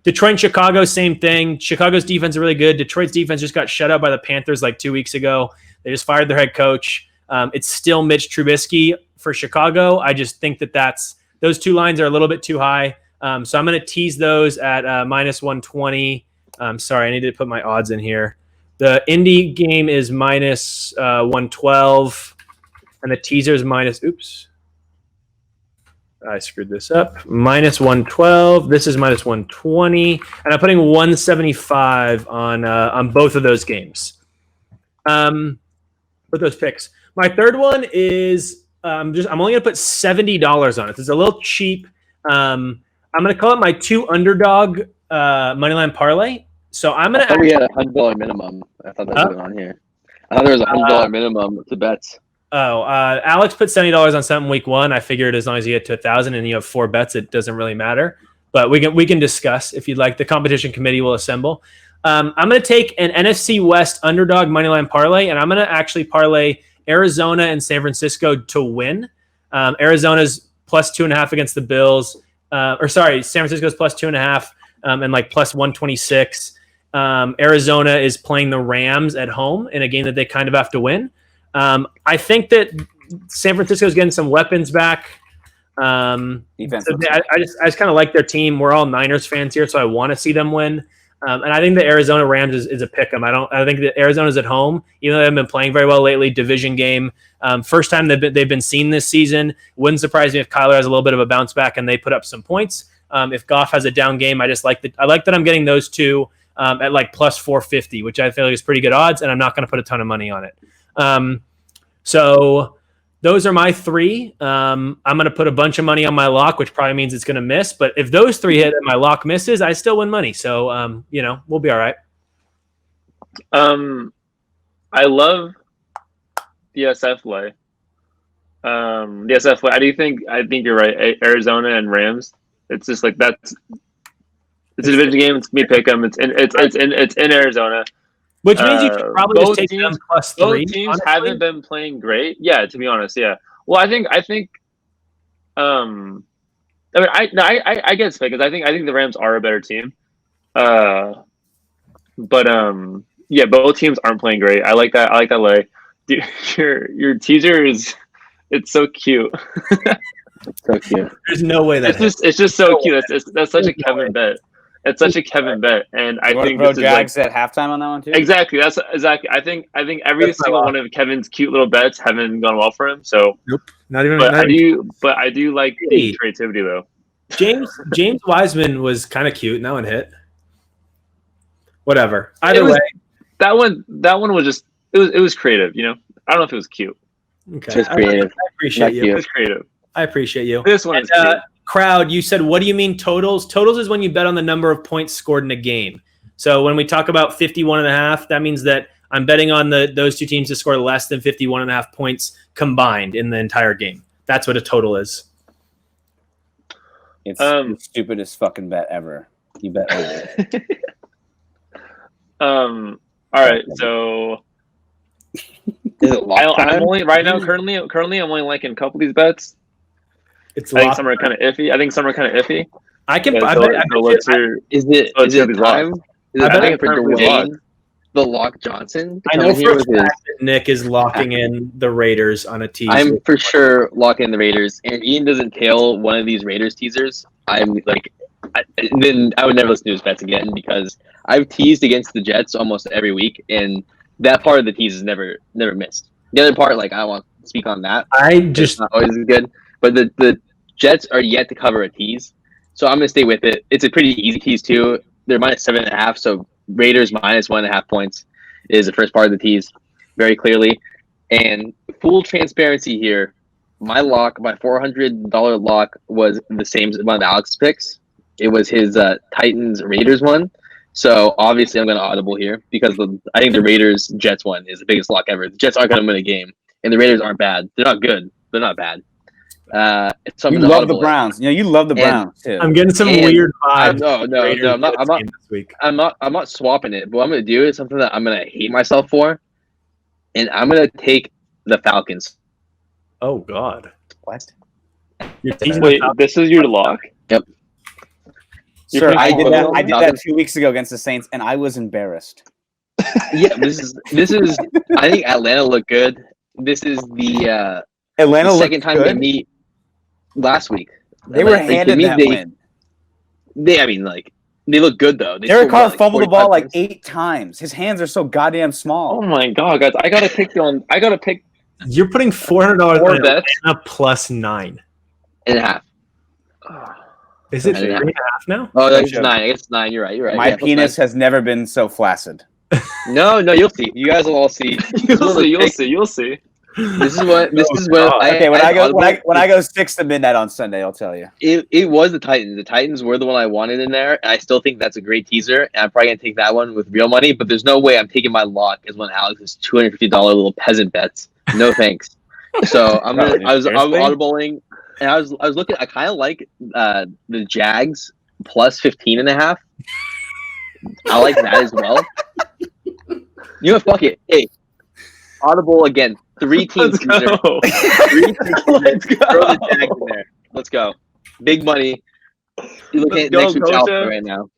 Detroit and Chicago, same thing. Chicago's defense is really good. Detroit's defense just got shut out by the Panthers like 2 weeks ago. They just fired their head coach. It's still Mitch Trubisky for Chicago. I just think that those two lines are a little bit too high. So I'm going to tease those at minus 120. Sorry, I need to put my odds in here. The Indy game is minus 112, and the teaser is minus. Oops. I screwed this up. Minus 112. This is minus 120, and I'm putting 175 on both of those games. With those picks. My third one is I'm only going to put $70 on it. It's a little cheap. I'm going to call it my 2 underdog moneyline parlay. So I'm going to. We had a $100 minimum. I thought that was on here. I thought there was a $100 minimum to bets. Alex put $70 on something week 1. I figured as long as you get to 1,000 and you have 4 bets, it doesn't really matter. But we can discuss if you'd like. The competition committee will assemble. I'm going to take an NFC West underdog moneyline parlay, and I'm going to actually parlay Arizona and San Francisco to win. Arizona's plus 2.5 against the Bills. San Francisco's plus 2.5 and like plus 126. Arizona is playing the Rams at home in a game that they kind of have to win. I think that San Francisco's getting some weapons back. I just kind of like their team. We're all Niners fans here, so I want to see them win. And I think the Arizona Rams is a pick 'em. I think that Arizona's at home, even though they haven't been playing very well lately. Division game, first time they've been seen this season. Wouldn't surprise me if Kyler has a little bit of a bounce back and they put up some points. If Goff has a down game, I like that I'm getting those two at like plus 450, which I feel like is pretty good odds, and I'm not going to put a ton of money on it. So those are my 3. I'm going to put a bunch of money on my lock, which probably means it's going to miss. But if those 3 hit and my lock misses, I still win money. So, we'll be all right. I love the SF lay. I think you're right. Arizona and Rams. It's just like it's a division game. It's me pick 'em. It's in Arizona. Which means you should probably just take them plus 3. Both teams haven't been playing great. Yeah, to be honest, yeah. Well, I think. I get it's because I think the Rams are a better team. But both teams aren't playing great. I like that. Lay. Dude, your teaser it's so cute. So cute. There's no way that it's just so cute. That's such a Kevin bet. It's such a Kevin bet, and I think this Jags at halftime on that one too. Exactly. That's exactly. I think every single one of Kevin's cute little bets haven't gone well for him. So nope, not even. But I do like the creativity though. James Wiseman was kind of cute, and that one hit. Whatever. Either way, that one was just it was creative. I don't know if it was cute. Okay, just creative. I appreciate you. It was creative. I appreciate you. This one is cute. Crowd, you said, what do you mean totals? Totals is when you bet on the number of points scored in a game. So when we talk about 51.5, that means that I'm betting on those two teams to score less than 51.5 points combined in the entire game. That's what a total is. It's the stupidest fucking bet ever. You bet over. All right, so I'm only right now. Currently, I'm only liking a couple of these bets. I think some are kind of iffy. I can. Is it time? I think for Dwayne, the Lock Johnson. I know for a fact that Nick is locking in the Raiders on a teaser. I'm for sure locking in the Raiders, and if Ian doesn't tail one of these Raiders teasers, then I would never listen to his bets again because I've teased against the Jets almost every week, and that part of the tease is never missed. The other part, I don't want to speak on that. It's not always good. But the Jets are yet to cover a tease, so I'm going to stay with it. It's a pretty easy tease, too. They're minus 7.5, so Raiders minus 1.5 points is the first part of the tease, very clearly. And full transparency here, my $400 lock was the same as one of Alex's picks. It was his Titans-Raiders one. So obviously I'm going to audible here because I think the Raiders Jets one is the biggest lock ever. The Jets aren't going to win a game, and the Raiders aren't bad. They're not good. They're not bad. So You love the Browns. You love the Browns too. I'm getting some weird vibes. No. I'm not swapping it. But what I'm going to do is something that I'm going to hate myself for, and I'm going to take the Falcons. Oh God! What? Wait, this is your lock? Yep. Sir, I did that 2 weeks ago against the Saints, and I was embarrassed. Yeah, this is. I think Atlanta looked good. This is the second time they meet last week. They were handed that win. They look good though. Derek Carr fumbled the ball like 8 times. His hands are so goddamn small. Oh my God, guys! I gotta pick. You're putting $400 on bets Atlanta plus 9.5. Is it 3.5 now? Oh, that's 9. I guess 9. You're right. My penis has never been so flaccid. No, you'll see. You guys will all see. You'll see. This is what. Okay, when I go 6 to midnight on Sunday, I'll tell you. It was the Titans. The Titans were the one I wanted in there, and I still think that's a great teaser. And I'm probably gonna take that one with real money. But there's no way I'm taking my lock as one of Alex's $250 little peasant bets. No thanks. So I'm audibling, and I was looking. I kind of like the Jags plus 15.5. I like that as well. You know, fuck it. Hey, audible again. 3 teams. Let's go. 3 teams. Let's go. Throw the Jags in there. Let's go. Big money. You're looking at next week's outfit right now.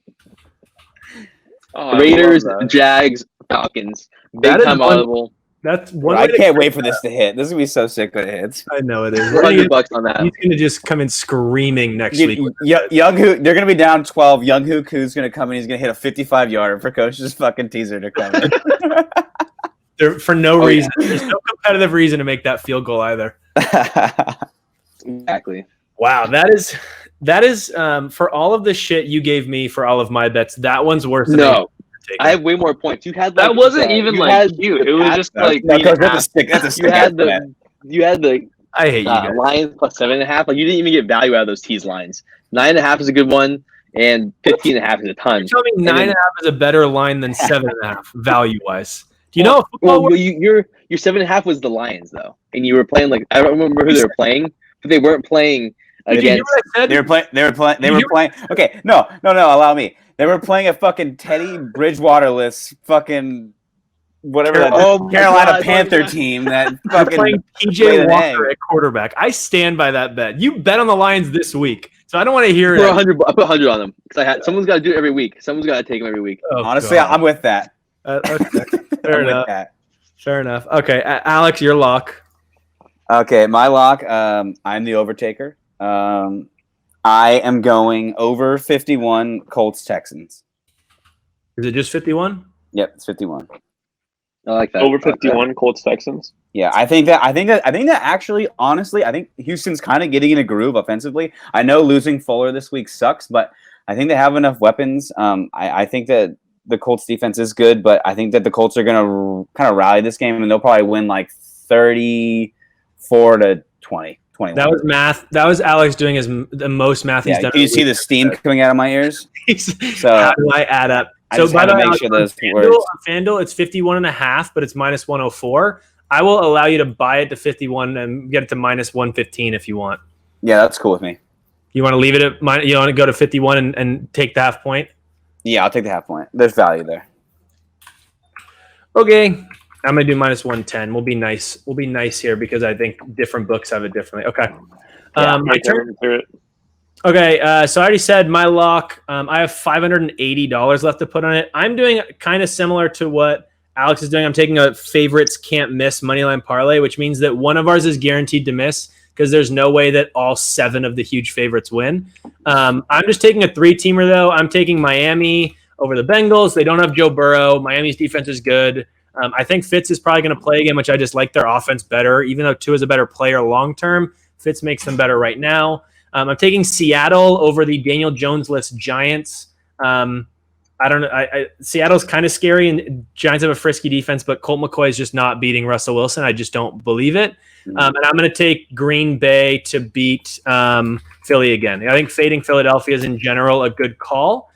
Oh, Raiders, Jags, Falcons. Big time audible. That's one. I can't wait for this to hit. This is gonna be so sick when it hits. I know it is. $100 on that. He's gonna just come in screaming next week. Young Hook, they're gonna be down 12. Young Hook's gonna come in. He's gonna hit a 55-yarder for Coach's fucking teaser to come in. For no reason. Yeah. There's no competitive reason to make that field goal either. Exactly. Wow, that is for all of the shit you gave me for all of my bets. That one's worth it. No. I have way more points. You had that wasn't even cute. It was just like that's a stick. You had the I hate you guys. Lions plus 7.5. Like you didn't even get value out of those tease lines. 9.5 is a good one, and 15.5 is a ton. You're telling me 9.5 is a better line than 7.5 value wise. Do you know? Your 7.5 was the Lions though, and you were playing like I don't remember who they were playing, but they weren't playing against. They were playing. Okay, no. Allow me. They were playing a fucking Teddy Bridgewater-less fucking whatever Carolina Panther team that fucking playing TJ Walker at quarterback. I stand by that bet. You bet on the Lions this week, so I don't want to hear it. I put 100 on them because someone's got to do it every week. Someone's got to take them every week. Oh, honestly, God. I'm with that. Okay. Fair enough. Fair enough. Okay, Alex, your lock. Okay, my lock. I'm the overtaker. I am going over 51 Colts Texans. Is it just 51? Yep, it's 51. I like that. Over 51 Colts Texans. Yeah, I think that actually, honestly, I think Houston's kind of getting in a groove offensively. I know losing Fuller this week sucks, but I think they have enough weapons. I think that the Colts defense is good, but I think that the Colts are going to kind of rally this game, and they'll probably win like 34-20. 21. That was math. That was Alex doing the most math he's done. Can you see the steam coming out of my ears? So how do I add up? So by the way, make sure those on FanDuel, it's 51.5, but it's minus 104. I will allow you to buy it to 51 and get it to minus 115 if you want. Yeah, that's cool with me. You want to leave it at you want to go to 51 and take the half point? Yeah, I'll take the half point. There's value there. Okay. I'm gonna do minus 110. We'll be nice. We'll be nice here because I think different books have it differently. Okay. My turn. Okay. So I already said my lock. I have $580 left to put on it. I'm doing kind of similar to what Alex is doing. I'm taking a favorites can't miss moneyline parlay, which means that one of ours is guaranteed to miss because there's no way that all 7 of the huge favorites win. I'm just taking a 3-teamer though. I'm taking Miami over the Bengals. They don't have Joe Burrow. Miami's defense is good. I think Fitz is probably going to play again, which I just like their offense better. Even though Tua is a better player long-term, Fitz makes them better right now. I'm taking Seattle over the Daniel Jones-less Giants. I don't know. Seattle's kind of scary, and Giants have a frisky defense, but Colt McCoy is just not beating Russell Wilson. I just don't believe it. And I'm going to take Green Bay to beat Philly again. I think fading Philadelphia is in general a good call.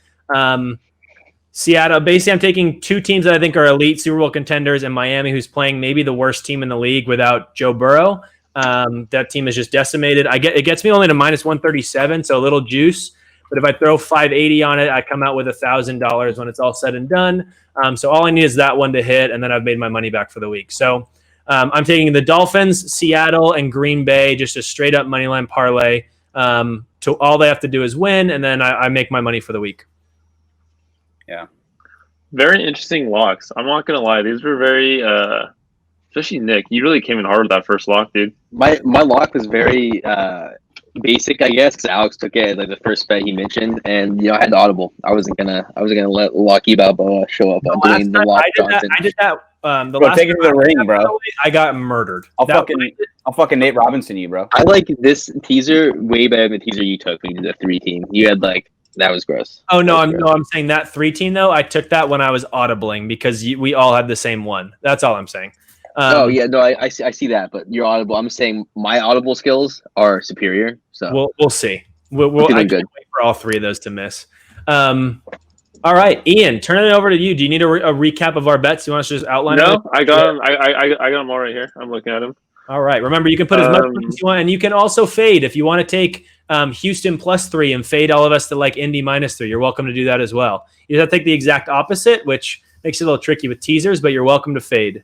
Seattle. Basically, I'm taking two teams that I think are elite Super Bowl contenders, and Miami, who's playing maybe the worst team in the league without Joe Burrow. That team is just decimated. It gets me only to minus 137, so a little juice. But if I throw 580 on it, I come out with $1,000 when it's all said and done. So all I need is that one to hit, and then I've made my money back for the week. So I'm taking the Dolphins, Seattle, and Green Bay, just a straight up money line parlay. To all they have to do is win, and then I make my money for the week. Yeah. Very interesting locks. I'm not gonna lie; these were very, especially Nick. You really came in hard with that first lock, dude. My lock was very basic, I guess, because Alex took it like the first bet he mentioned, and I had the audible. I wasn't gonna let Lucky Balboa show up on doing the lock. I did that. Take it to the ring, bro. I got murdered. I'll fucking Nate Robinson you, bro. I like this teaser way better than the teaser you took when you did the 3-team. You had that was gross. Oh no, I'm saying that 3-team though. I took that when I was audibling because we all had the same one. That's all I'm saying. I see that, but you're audible. I'm saying my audible skills are superior. So we'll see. I can't wait for all three of those to miss. All right, Ian, turn it over to you. Do you need a recap of our bets? You want us to just outline? No, I got them. I got them all right here. I'm looking at them. All right. Remember, you can put as much as you want, and you can also fade if you want to take Houston +3 and fade all of us to like Indy -3. You're welcome to do that as well. You have to take the exact opposite, which makes it a little tricky with teasers, but you're welcome to fade.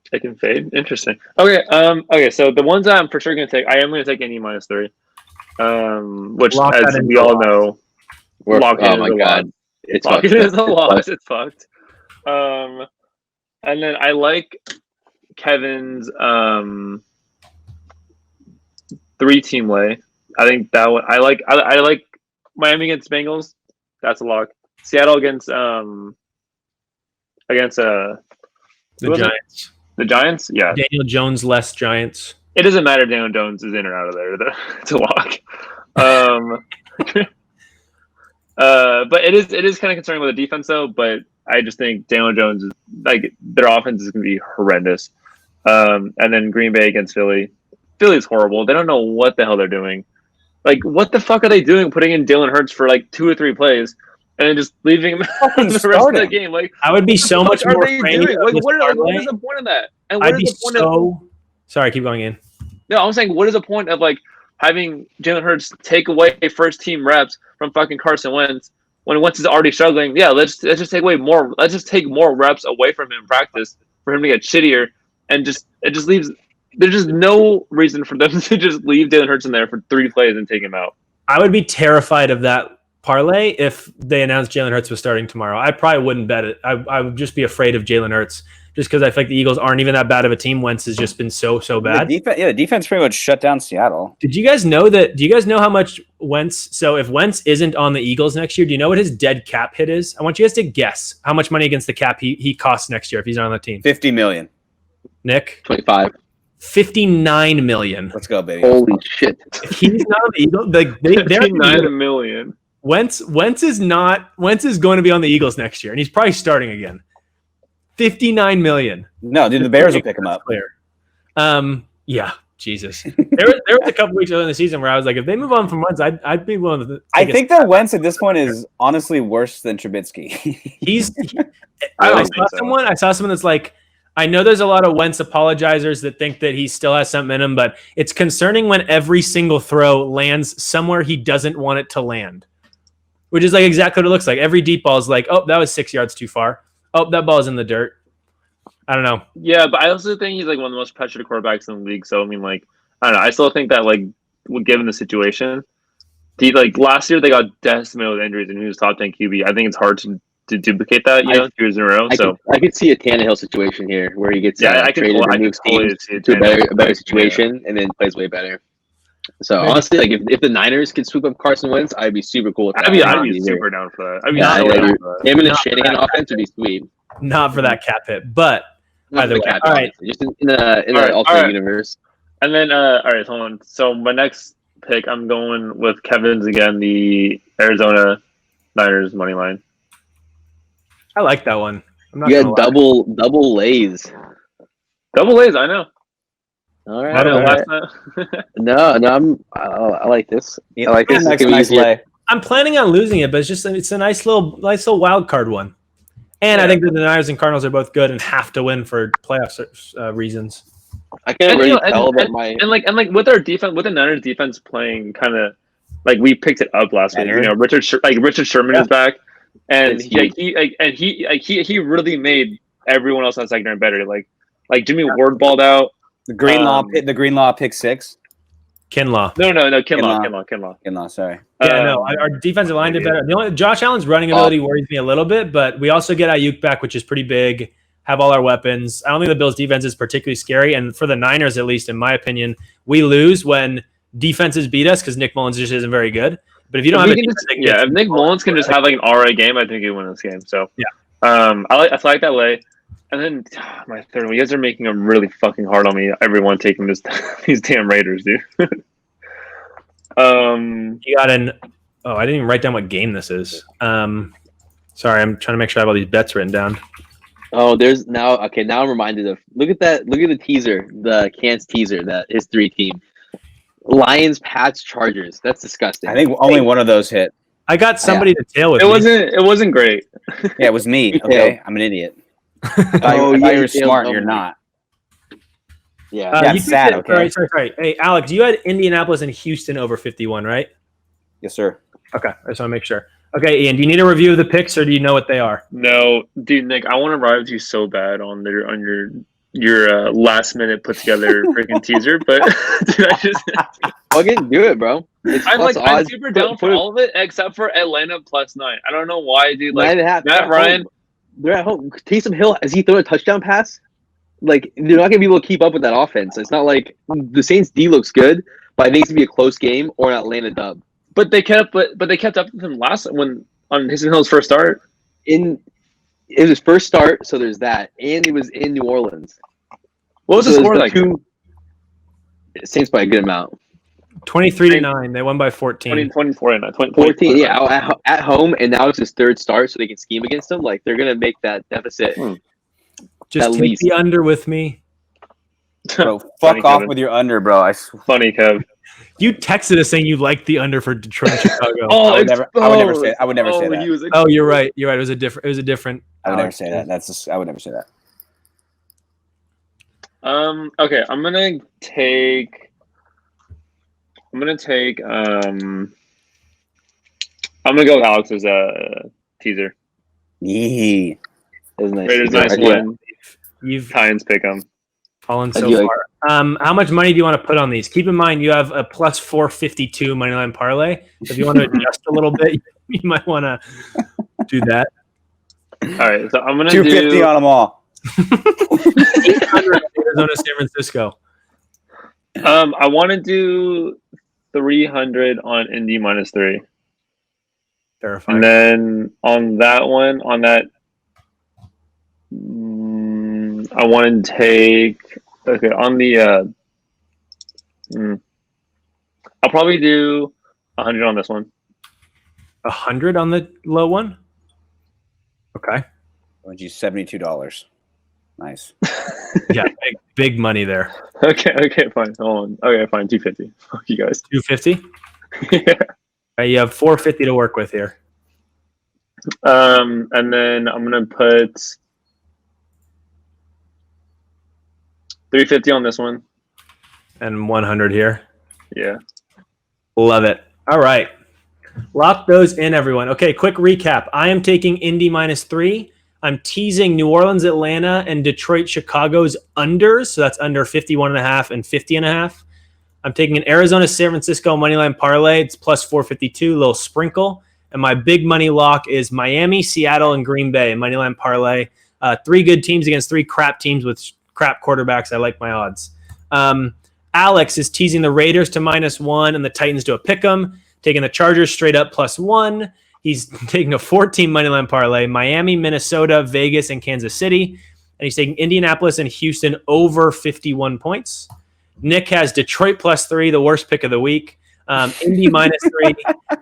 Taking fade. Interesting. Okay. Okay. So the ones I'm for sure going to take, I am going to take Indy -3. Which, as we all know, lock in. Oh my god, it's fucked. It is a loss. It's fucked. And then I like Kevin's 3-team lay. I think that one. I like Miami against Bengals. That's a lock. Seattle against the Giants. The Giants, yeah. Daniel Jones less Giants. It doesn't matter if Daniel Jones is in or out of there. It's a lock. But it is kind of concerning with the defense though. But I just think Daniel Jones is their offense is going to be horrendous. And then Green Bay against Philly. Philly's horrible. They don't know what the hell they're doing. What the fuck are they doing? Putting in Jalen Hurts for 2 or 3 plays and then just leaving him the rest of the game. I would be so much more afraid. What is the point of that? And what I'd be so. Sorry, keep going in. No, I'm saying, what is the point of having Jalen Hurts take away first team reps from fucking Carson Wentz when Wentz is already struggling? Yeah, let's just take away more. Let's just take more reps away from him in practice for him to get shittier, and it just leaves. There's just no reason for them to just leave Jalen Hurts in there for 3 plays and take him out. I would be terrified of that parlay if they announced Jalen Hurts was starting tomorrow. I probably wouldn't bet it. I would just be afraid of Jalen Hurts just because I feel like the Eagles aren't even that bad of a team. Wentz has just been so bad. The defense pretty much shut down Seattle. Do you guys know how much Wentz? So if Wentz isn't on the Eagles next year, do you know what his dead cap hit is? I want you guys to guess how much money against the cap he costs next year if he's not on the team. $50 million. Nick? 25. $59 million. Let's go, baby. Holy shit. If he's not on the Eagles. They're $59 million. Wentz is going to be on the Eagles next year, and he's probably starting again. $59 million. No, dude, the Bears will pick him up. Clear. Yeah, Jesus. There was a couple weeks early in the season where I was like, if they move on from Wentz, I'd be willing to. I think that Wentz at this point is honestly worse than Trubisky. I saw someone that's like, I know there's a lot of Wentz apologizers that think that he still has something in him, but it's concerning when every single throw lands somewhere he doesn't want it to land, which is exactly what it looks like. Every deep ball is oh, that was 6 yards too far. Oh, that ball's in the dirt. I don't know. Yeah, but I also think he's one of the most pressured quarterbacks in the league. So, I mean, I don't know. I still think that, given the situation, last year they got decimated with injuries and he was top 10 QB. I think it's hard to duplicate that, 2 years in a row. I could see a Tannehill situation here where he gets traded and moves teams to a better situation and then plays way better. So honestly, if the Niners could swoop up Carson Wentz, I'd be super cool with that. I'd be super down for that. Him and the Shanahan offense would be sweet. Not for that cap hit, but either way. All right, just in the alternate universe. And then, all right, hold on. So my next pick, I'm going with Kevin's again, the Arizona Niners money line. I like that one. You had double lays. Double lays, I know. All right. No, I like this. Yeah, I like this. Nice lay. I'm planning on losing it, but it's a nice little wild card one. And I think that the Niners and Cardinals are both good and have to win for playoff reasons. I can't really tell that and with our defense, with the Niners defense playing kind of like we picked it up last week. You know, Richard Sherman is back, and he really made everyone else on secondary better. Like Jimmy Ward balled out. The Greenlaw pick six. Kinlaw. No, Kinlaw. Sorry. Yeah, our defensive line did better. The only Josh Allen's running ability worries me a little bit, but we also get Ayuk back, which is pretty big. Have all our weapons. I don't think the Bills' defense is particularly scary, and for the Niners, at least in my opinion, we lose when defenses beat us because Nick Mullins just isn't very good. But if you don't have if Nick Mullins can just have like an RA game, I think he win this game. So I like that way. And then my third one, you guys are making them really fucking hard on me. Everyone taking these damn Raiders, dude. You got I didn't even write down what game this is. Sorry, I'm trying to make sure I have all these bets written down. Oh, now I'm reminded of look at the teaser, the Cance teaser, that his 3 team. Lions, Pats, Chargers. That's disgusting. I think only one of those hit. I got somebody to tail with me. It wasn't great. Yeah, it was me. Okay, I'm an idiot. I thought you were smart. You're not. Yeah, that's sad. Okay. Sorry. Hey, Alex, you had Indianapolis and Houston over 51, right? Yes, sir. Okay, I just want to make sure. Okay, Ian, do you need a review of the picks, or do you know what they are? No, dude, Nick, I want to ride with you so bad on your last minute put together freaking teaser, but dude, I just fucking do it, bro. I'm super down for all of it except for Atlanta +9. I don't know why, dude. Like Matt Ryan. They're at home. Taysom Hill, has he thrown a touchdown pass? Like, they're not going to be able to keep up with that offense. It's not like the Saints' D looks good, but I think it's going to be a close game or an Atlanta dub. But they kept up with him on Taysom Hill's first start. It was his first start, so there's that. And it was in New Orleans. What was the score like? Saints by a good amount. 23-9. They won by 14. 14, yeah, at home, and now it's his third start, so they can scheme against him. Like, they're going to make that deficit. Just take the under with me. Bro, fuck off Kevin. With your under, bro. Funny, Kev. You texted us saying you liked the under for Detroit and Chicago. I would never say that. Oh, you're right. You're right. It was a different. I would never say that. I would never say that. Okay, I'm gonna take go with Alex's teaser. Yee. Raiders nice win. You've Titans pick them. Fallen so far. How much money do you want to put on these? Keep in mind you have a plus 452 money line parlay. So if you want to adjust a little bit, you might want to do that. All right, so I'm gonna 250 on them all. 800 Arizona, San Francisco. I want to do 300 on Indy -3. Terrifying. And then on that, I want to take on the. I'll probably do 100 on this one. 100 on the low one. Okay. Would you $72? Nice. Yeah, big money there. Okay, fine. Hold on. Okay, fine. 250. Fuck you guys. 250. Yeah. You have 450 to work with here. And then I'm gonna put 350 on this one. And 100 here. Yeah. Love it. All right. Lock those in, everyone. Okay, quick recap. I am taking Indy -3. I'm teasing New Orleans, Atlanta, and Detroit, Chicago's unders. So that's under 51.5 and 50.5. I'm taking an Arizona, San Francisco moneyline parlay. It's plus 452, little sprinkle. And my big money lock is Miami, Seattle, and Green Bay moneyline parlay. 3 good teams against 3 crap teams with crap quarterbacks. I like my odds. Alex is teasing the Raiders to -1 and the Titans to a pick'em. Taking the Chargers straight up +1. He's taking a 14 moneyline parlay, Miami, Minnesota, Vegas, and Kansas City. And he's taking Indianapolis and Houston over 51 points. Nick has Detroit +3, the worst pick of the week. Indy -3,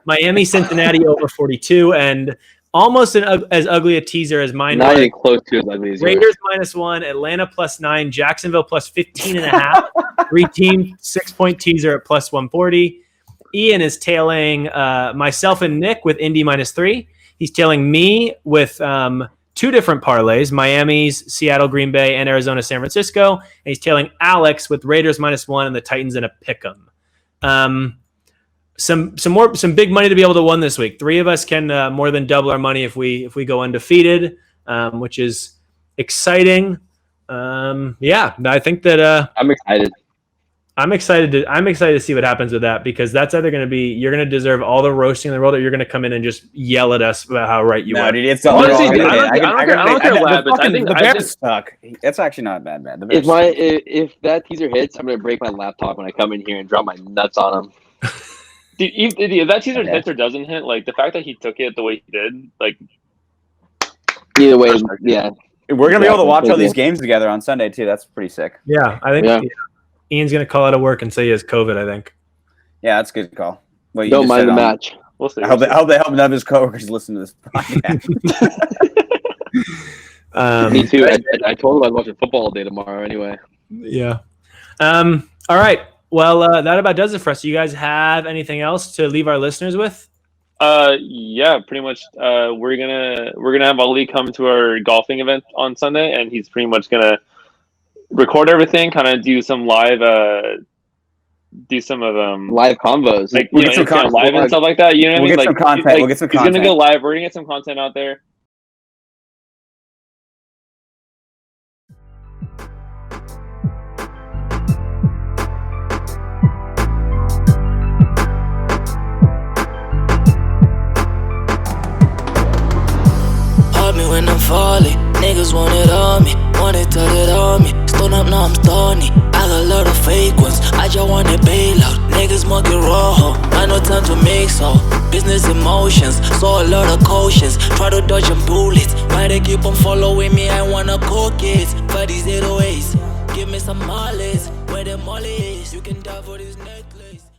Miami, Cincinnati over 42, and almost as ugly a teaser as mine. Not even close to as ugly as Raiders -1, Atlanta +9, Jacksonville +15.5. 3-team 6-point teaser at +140. Ian is tailing myself and Nick with Indy -3. He's tailing me with 2 different parlays, Miami's, Seattle, Green Bay, and Arizona, San Francisco. And he's tailing Alex with Raiders -1 and the Titans in a pick'em. Some big money to be able to win this week. 3 of us can more than double our money if we go undefeated, which is exciting. I think that I'm excited. I'm excited to see what happens with that, because that's either going to be, you're going to deserve all the roasting in the world, or you're going to come in and just yell at us about how right you are. Dude, it's Honestly, the dude, I don't care what happens. the Bears suck. That's actually not bad. The Bears If that teaser hits, I'm gonna break my laptop when I come in here and drop my nuts on him. Dude, if that teaser hits or doesn't hit, like the fact that he took it the way he did, like Either way, yeah. We're gonna be able to watch all these games together on Sunday too. That's pretty sick. Yeah, I think Ian's going to call out of work and say he has COVID, I think. Yeah, that's a good call. Well, Don't mind the match. We'll see. I hope none of his coworkers listen to this podcast. Me too. I told him I was watching football all day tomorrow anyway. Yeah. All right. Well, that about does it for us. You guys have anything else to leave our listeners with? Yeah, pretty much. We're gonna have Ali come to our golfing event on Sunday, and he's pretty much gonna record everything, kind of do some live, live convos, like live and stuff like that. You know what I mean? We'll get some content. We'll get some content. He's gonna go live. We're gonna get some content out there. Me when I'm falling, niggas want it on me, want it till it on me. Stone up, now I'm stony. I got a lot of fake ones, I just want to bail out. Niggas monkey rojo, I no time to mix so business emotions, so a lot of cautions. Try to dodge them bullets, why they keep on following me? I wanna cook it for these 808s. Give me some mollies, where the molly is. You can die for this nectar.